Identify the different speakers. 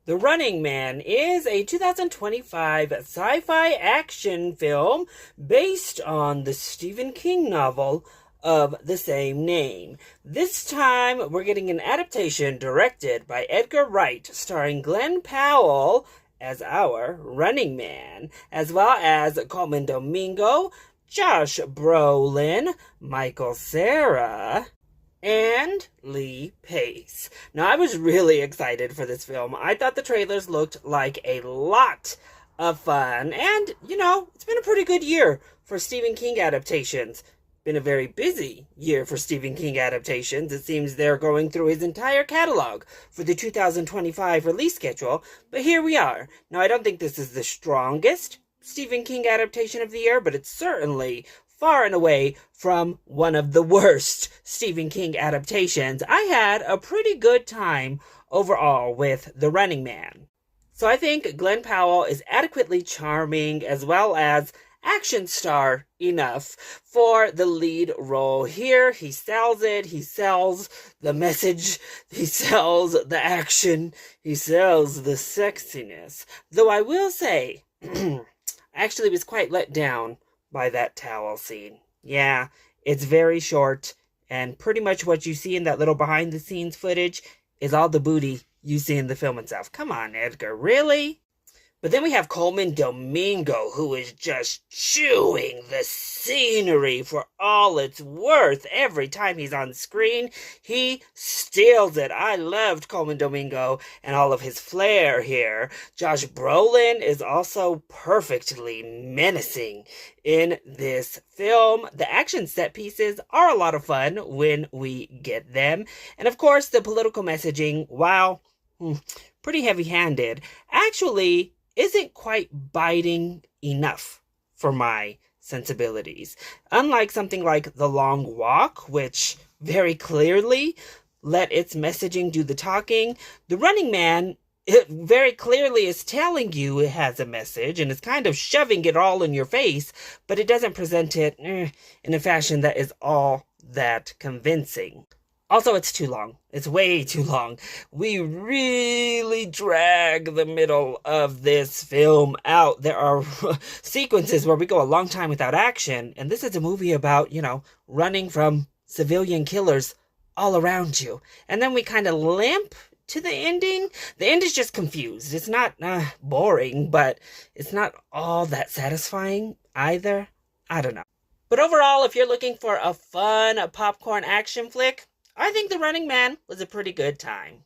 Speaker 1: The Running Man is a 2025 sci-fi action film based on the Stephen King novel of the same name. This time, we're getting an adaptation directed by Edgar Wright, starring Glenn Powell as our Running Man, as well as Coleman Domingo, Josh Brolin, Michael Cera, and Lee Pace. Now, I was really excited for this film. I thought the trailers looked like a lot of fun, and, it's been a pretty good year for Stephen King adaptations. Been a very busy year for Stephen King adaptations. It seems they're going through his entire catalog for the 2025 release schedule, but here we are. Now, I don't think this is the strongest Stephen King adaptation of the year, but it's certainly far and away from one of the worst Stephen King adaptations. I had a pretty good time overall with The Running Man. So I think Glenn Powell is adequately charming as well as action star enough for the lead role here. He sells it. He sells the message. He sells the action. He sells the sexiness. Though I will say, I actually was quite let down by that towel scene. Yeah, it's very short, and pretty much what you see in that little behind-the-scenes footage is all the booty you see in the film itself. Come on, Edgar, really? But then we have Coleman Domingo, who is just chewing the scenery for all it's worth. Every time he's on screen, he steals it. I loved Coleman Domingo and all of his flair here. Josh Brolin is also perfectly menacing in this film. The action set pieces are a lot of fun when we get them. And of course, the political messaging, while pretty heavy-handed, actually isn't quite biting enough for my sensibilities. Unlike something like The Long Walk, which very clearly let its messaging do the talking, The Running Man, it very clearly is telling you it has a message and is kind of shoving it all in your face, but it doesn't present it in a fashion that is all that convincing. Also, it's too long. It's way too long. We really drag the middle of this film out. There are sequences where we go a long time without action, and this is a movie about, running from civilian killers all around you. And then we kind of limp to the ending. The end is just confused. It's not boring, but it's not all that satisfying either. I don't know. But overall, if you're looking for a fun popcorn action flick, I think The Running Man was a pretty good time.